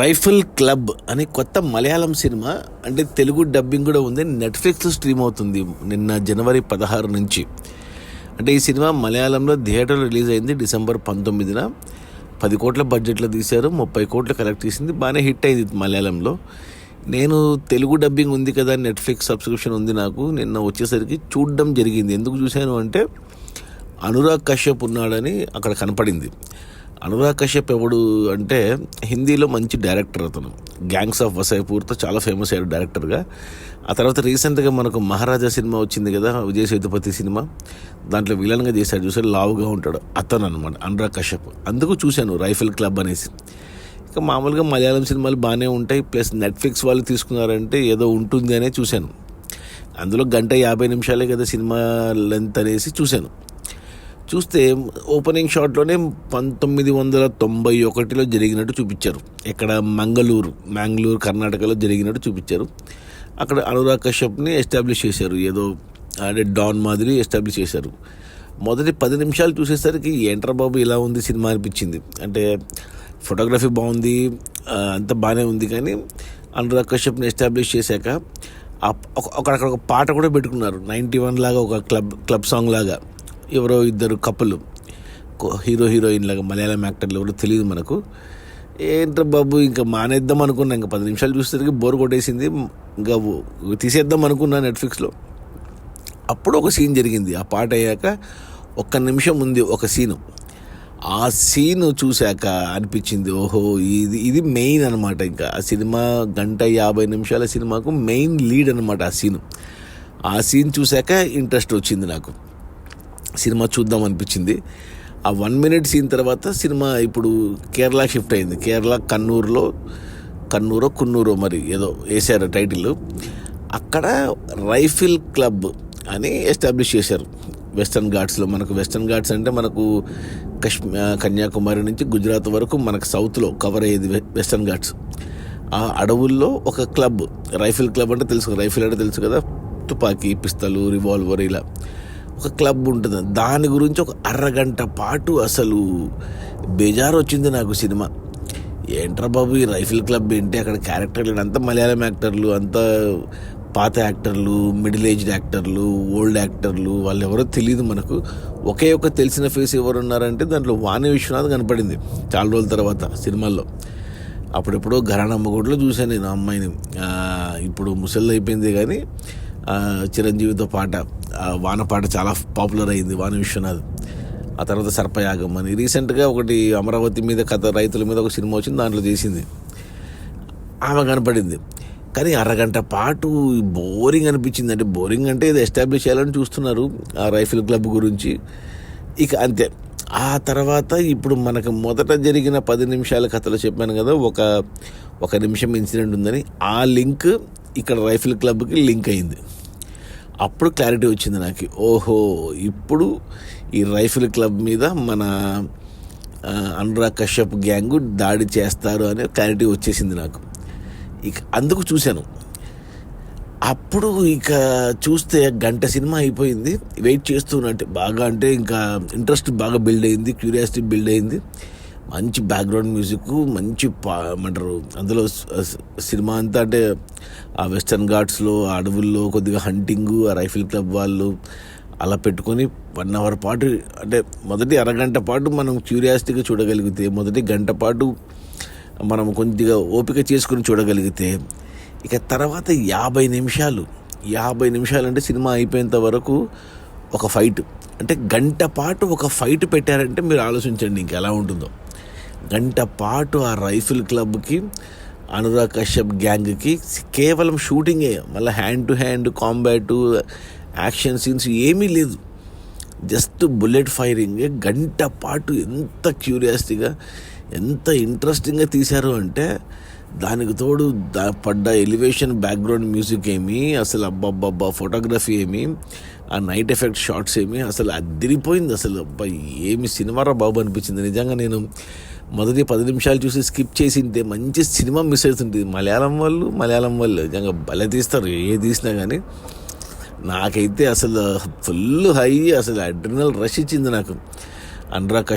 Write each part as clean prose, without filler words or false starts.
Rifle club అని కొత్త Malayalam cinema, అంటే తెలుగు డబ్బింగ్ కూడా ఉంది, నెట్ఫ్లిక్స్ స్ట్రీమ్ అవుతుంది నిన్న జనవరి 16 నుంచి. అంటే ఈ సినిమా మలయాళంలో థియేటర్లో రిలీజ్ అయింది డిసెంబర్ 19న. 10 కోట్ల బడ్జెట్లో తీశారు, 30 కోట్లు కలెక్ట్ చేసింది, బాగానే హిట్ అయింది మలయాళంలో. నేను తెలుగు డబ్బింగ్ ఉంది కదా, నెట్ఫ్లిక్స్ సబ్స్క్రిప్షన్ ఉంది నాకు, నిన్న వచ్చేసరికి చూడడం జరిగింది. ఎందుకు చూశాను అంటే అనురాగ్ కశ్యప్ ఉన్నాడని అక్కడ కనపడింది. అనురాగ్ కశ్యప్ ఎవడు అంటే హిందీలో మంచి డైరెక్టర్, అతను గ్యాంగ్స్ ఆఫ్ వసైపూర్తో చాలా ఫేమస్ అయ్యాడు డైరెక్టర్గా. ఆ తర్వాత రీసెంట్గా మనకు మహారాజా సినిమా వచ్చింది కదా, విజయ్ సేతుపతి సినిమా, దాంట్లో విలన్గా చేశాడు, చూసాడు, లావుగా ఉంటాడు, అతను అనమాట అనురాగ్ కశ్యప్. అందుకు చూశాను రైఫిల్ క్లబ్ అనేసి. ఇక మామూలుగా మలయాళం సినిమాలు బాగానే ఉంటాయి, ప్లస్ నెట్ఫ్లిక్స్ వాళ్ళు తీసుకున్నారంటే ఏదో ఉంటుంది అనే చూశాను. అందులో 1:50 కదా సినిమా లెంత్ అనేసి చూశాను. చూస్తే ఓపెనింగ్ షాట్లోనే 1991లో జరిగినట్టు చూపించారు. ఇక్కడ మ్యాంగ్లూరు కర్ణాటకలో జరిగినట్టు చూపించారు. అక్కడ అనురాగ్ కశ్యప్ని ఎస్టాబ్లిష్ చేశారు, ఏదో అంటే డాన్ మాదిరి ఎస్టాబ్లిష్ చేశారు. మొదటి 10 నిమిషాలు చూసేసరికి ఏంట్రా బాబు ఇలా ఉంది సినిమా అనిపించింది. అంటే ఫోటోగ్రఫీ బాగుంది, అంత బాగానే ఉంది, కానీ అనురాగ్ కశ్యప్ని ఎస్టాబ్లిష్ చేశాక అక్కడ ఒక పాట కూడా పెట్టుకున్నారు, 91 లాగా, ఒక క్లబ్ సాంగ్ లాగా. ఎవరో ఇద్దరు కపుల్, హీరోయిన్ లాగా, మలయాళం యాక్టర్లు ఎవరో తెలియదు మనకు. ఏంట్రా బాబు ఇంకా మానేద్దాం అనుకున్నా, ఇంకా 10 నిమిషాలు చూసేసరికి బోర్ కొట్టేసింది, ఇంకా తీసేద్దాం అనుకున్నా నెట్ఫ్లిక్స్లో. అప్పుడు ఒక సీన్ జరిగింది, ఆ పాట అయ్యాక 1 నిమిషం ఉంది ఒక సీను. ఆ సీను చూశాక అనిపించింది, ఓహో ఇది మెయిన్ అనమాట. ఇంకా ఆ సినిమా 1:50 సినిమాకు మెయిన్ లీడ్ అనమాట ఆ సీను. ఆ సీన్ చూశాక ఇంట్రెస్ట్ వచ్చింది నాకు, సినిమా చూద్దాం అనిపించింది. ఆ 1 మినిట్ సీన్ తర్వాత సినిమా ఇప్పుడు కేరళ షిఫ్ట్ అయింది. కేరళ కున్నూరో మరి ఏదో వేశారు టైటిల్. అక్కడ రైఫిల్ క్లబ్ అని ఎస్టాబ్లిష్ చేశారు వెస్టర్న్ ఘాట్స్లో. మనకు వెస్టర్న్ ఘాట్స్ అంటే మనకు కన్యాకుమారి నుంచి గుజరాత్ వరకు మనకు సౌత్లో కవర్ అయ్యేది వెస్టర్న్ ఘాట్స్. ఆ అడవుల్లో ఒక క్లబ్, రైఫిల్ క్లబ్ అంటే తెలుసు, రైఫిల్ అంటే తెలుసు కదా, తుపాకీ, పిస్తలు, రివాల్వర్, ఇలా ఒక క్లబ్ ఉంటుంది. దాని గురించి ఒక అరగంట పాటు అసలు బేజారు వచ్చింది నాకు సినిమా. ఏంట్రా బాబు ఈ రైఫిల్ క్లబ్ ఏంటి, అక్కడ క్యారెక్టర్లు అంతా మలయాళం యాక్టర్లు, అంతా పాత యాక్టర్లు, మిడిల్ ఏజ్డ్ యాక్టర్లు, ఓల్డ్ యాక్టర్లు, వాళ్ళు ఎవరో తెలియదు మనకు. ఒకే ఒక తెలిసిన ఫేస్ ఎవరు ఉన్నారంటే దాంట్లో వాణి విశ్వనాథ్ కనపడింది చాలా రోజుల తర్వాత సినిమాల్లో. అప్పుడెప్పుడో ఘరానమ్మగూడలో చూశాను నేను ఆ అమ్మాయిని. ఇప్పుడు ముసలి అయిపోయింది, కానీ చిరంజీవితో పాట, వాన పాట చాలా పాపులర్ అయింది, వాణి విశ్వనాథ్. ఆ తర్వాత సర్పయాగం అని రీసెంట్గా ఒకటి అమరావతి మీద కథ, రైతుల మీద ఒక సినిమా వచ్చింది, దాంట్లో చేసింది, ఆమె కనపడింది. కానీ అరగంట పాటు బోరింగ్ అనిపించింది. అంటే బోరింగ్ అంటే ఇది ఎస్టాబ్లిష్ చేయాలని చూస్తున్నారు ఆ రైఫిల్ క్లబ్ గురించి, ఇక అంతే. ఆ తర్వాత ఇప్పుడు మనకు మొదట జరిగిన 10 నిమిషాల కథలో చెప్పాను కదా, ఒక నిమిషం ఇన్సిడెంట్ ఉందని, ఆ లింక్ ఇక్కడ రైఫిల్ క్లబ్కి లింక్ అయింది. అప్పుడు క్లారిటీ వచ్చింది నాకు, ఓహో ఇప్పుడు ఈ రైఫిల్ క్లబ్ మీద మన అనురాగ్ కశ్యప్ గ్యాంగు దాడి చేస్తారు అనే క్లారిటీ వచ్చేసింది నాకు. ఇక అందుకు చూశాను. అప్పుడు ఇక చూస్తే గంట సినిమా అయిపోయింది, వెయిట్ చేస్తున్నట్టు బాగా, అంటే ఇంకా ఇంట్రెస్ట్ బాగా బిల్డ్ అయింది, క్యూరియాసిటీ బిల్డ్ అయింది. మంచి బ్యాక్గ్రౌండ్ మ్యూజిక్, మంచి ఏమంటారు అందులో సినిమా అంతా, అంటే ఆ వెస్టర్న్ ఘాట్స్లో, ఆ అడవుల్లో కొద్దిగా హంటింగు, ఆ రైఫిల్ క్లబ్ వాళ్ళు అలా పెట్టుకొని 1 అవర్ పాటు, అంటే మొదటి అరగంట పాటు మనం క్యూరియాసిటీగా చూడగలిగితే, మొదటి గంట పాటు మనం కొద్దిగా ఓపిక చేసుకుని చూడగలిగితే, ఇక తర్వాత 50 నిమిషాలు అంటే సినిమా అయిపోయేంత వరకు ఒక ఫైట్, అంటే గంట పాటు ఒక ఫైట్ పెట్టారంటే మీరు ఆలోచించండి ఇంక ఎలా ఉంటుందో. గంట పాటు ఆ రైఫిల్ క్లబ్కి, అనురాగ్ కశ్యప్ గ్యాంగ్కి కేవలం షూటింగే, మళ్ళీ hand to hand combat, action scenes ఏమీ లేదు, జస్ట్ బుల్లెట్ ఫైరింగ్. గంట పాటు ఎంత క్యూరియాసిటీగా, ఎంత ఇంట్రెస్టింగ్గా తీశారు అంటే, దానికి తోడు పడ్డ ఎలివేషన్, బ్యాక్గ్రౌండ్ మ్యూజిక్ ఏమి, అసలు అబ్బబ్బబ్బా ఫోటోగ్రఫీ ఏమి, ఆ నైట్ ఎఫెక్ట్ షాట్స్ ఏమి, అసలు అదిరిపోయింది. అసలు అబ్బా ఏమి సినిమారా బాబు అనిపించింది నిజంగా. నేను మొదటి 10 నిమిషాలు చూసి స్కిప్ చేసింటే మంచి సినిమా మిస్ అవుతుంటుంది. మలయాళం వాళ్ళు నిజంగా భలే తీస్తారు, ఏ తీసినా కానీ. నాకైతే అసలు ఫుల్ హై, అసలు అడ్రినల్ రష్ ఇచ్చింది నాకు. అనురాగ్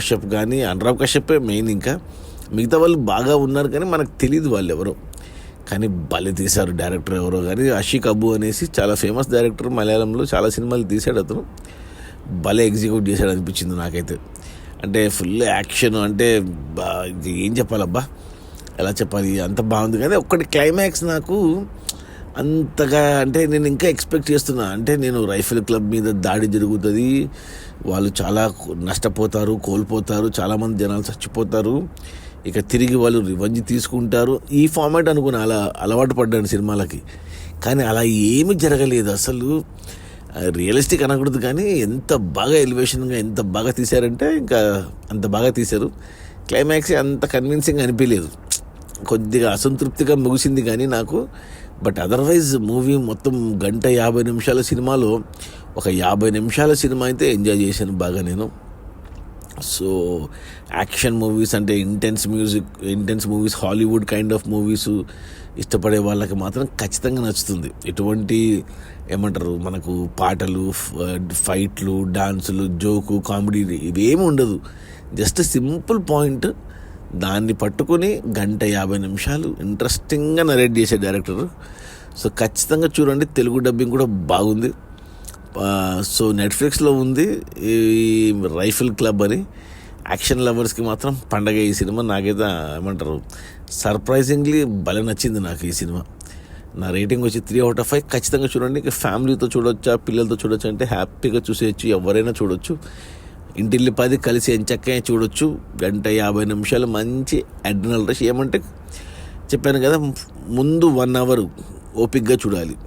కశ్యప్ మెయిన్. ఇంకా మిగతా వాళ్ళు బాగా ఉన్నారు కానీ మనకు తెలియదు వాళ్ళు ఎవరో, కానీ భలే తీశారు. డైరెక్టర్ ఎవరో కానీ అషిక్ అబు అనేసి చాలా ఫేమస్ డైరెక్టర్, మలయాళంలో చాలా సినిమాలు తీశాడు అతను. భలే ఎగ్జిక్యూట్ చేశాడు అనిపించింది నాకైతే. అంటే ఫుల్ యాక్షన్, అంటే ఏం చెప్పాలబ్బా, ఎలా చెప్పాలి, అంత బాగుంది. కానీ ఒక్కటి క్లైమాక్స్ నాకు అంతగా, అంటే నేను ఇంకా ఎక్స్పెక్ట్ చేస్తున్నా. అంటే నేను రైఫిల్ క్లబ్ మీద దాడి జరుగుతుంది, వాళ్ళు చాలా నష్టపోతారు, కోల్పోతారు, చాలామంది జనాలు చచ్చిపోతారు, ఇక తిరిగి వాళ్ళు రివెంజ్ తీసుకుంటారు, ఈ ఫార్మాట్ అనుకుని అలవాటు పడ్డాను సినిమాలకి. కానీ అలా ఏమీ జరగలేదు అసలు. రియలిస్టిక్ అనకూడదు కానీ ఎంత బాగా ఎలివేషన్గా ఎంత బాగా తీశారంటే ఇంకా అంత బాగా తీశారు. క్లైమాక్స్ అంత కన్విన్సింగ్ అనిపించలేదు, కొద్దిగా అసంతృప్తిగా ముగిసింది కానీ నాకు. బట్ అదర్వైజ్ మూవీ మొత్తం 1:50 నిమిషాల సినిమాలో ఒక 50 నిమిషాల సినిమా అయితే ఎంజాయ్ చేశాను బాగా నేను. సో యాక్షన్ మూవీస్ అంటే intense movies, Hollywood kind of movies ఇష్టపడే వాళ్ళకి మాత్రం ఖచ్చితంగా నచ్చుతుంది. ఎటువంటి ఏమంటారు, మనకు పాటలు, ఫైట్లు, డాన్సులు, జోకు, కామెడీ ఇవేమి ఉండదు. జస్ట్ సింపుల్ పాయింట్, దాన్ని పట్టుకొని 1:50 నిమిషాలు ఇంట్రెస్టింగ్గా నరేట్ చేసే డైరెక్టర్. సో ఖచ్చితంగా చూడండి. తెలుగు డబ్బింగ్ కూడా బాగుంది. సో నెట్ఫ్లిక్స్లో ఉంది ఈ రైఫిల్ క్లబ్ అని. యాక్షన్ లవర్స్కి మాత్రం పండగ ఈ సినిమా. నాకైతే ఏమంటారు, సర్ప్రైజింగ్లీ భలే నచ్చింది నాకు ఈ సినిమా. నా రేటింగ్ వచ్చి 3/5. ఖచ్చితంగా చూడండి. ఇక ఫ్యామిలీతో చూడొచ్చా, పిల్లలతో చూడొచ్చు అంటే హ్యాపీగా చూసేయచ్చు, ఎవరైనా చూడొచ్చు. ఇంటిల్లి 10 కలిసి ఎంచక్కగా చూడొచ్చు. 1:50 నిమిషాలు మంచి అడ్రినల్ రష్. ఏమంటే చెప్పాను కదా, ముందు 1 అవర్ ఓపిక్గా చూడాలి.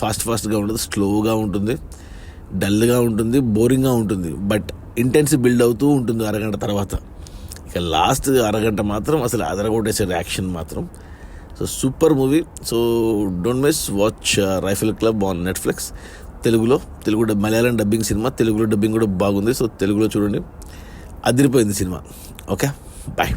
ఫాస్ట్గా ఉండదు, స్లోగా ఉంటుంది, డల్గా ఉంటుంది, బోరింగ్గా ఉంటుంది. బట్ ఇంటెన్స్ బిల్డ్ అవుతూ ఉంటుంది అరగంట తర్వాత. ఇక లాస్ట్ అరగంట మాత్రం అసలు అదరగొట్టేసారు యాక్షన్ మాత్రం. So super movie. So don't miss, watch rifle club on Netflix. Malayalam dubbing cinema, తెలుగులో డబ్బింగ్ కూడా బాగుంది. సో తెలుగులో చూడండి, అదిరిపోయింది సినిమా. Okay, bye.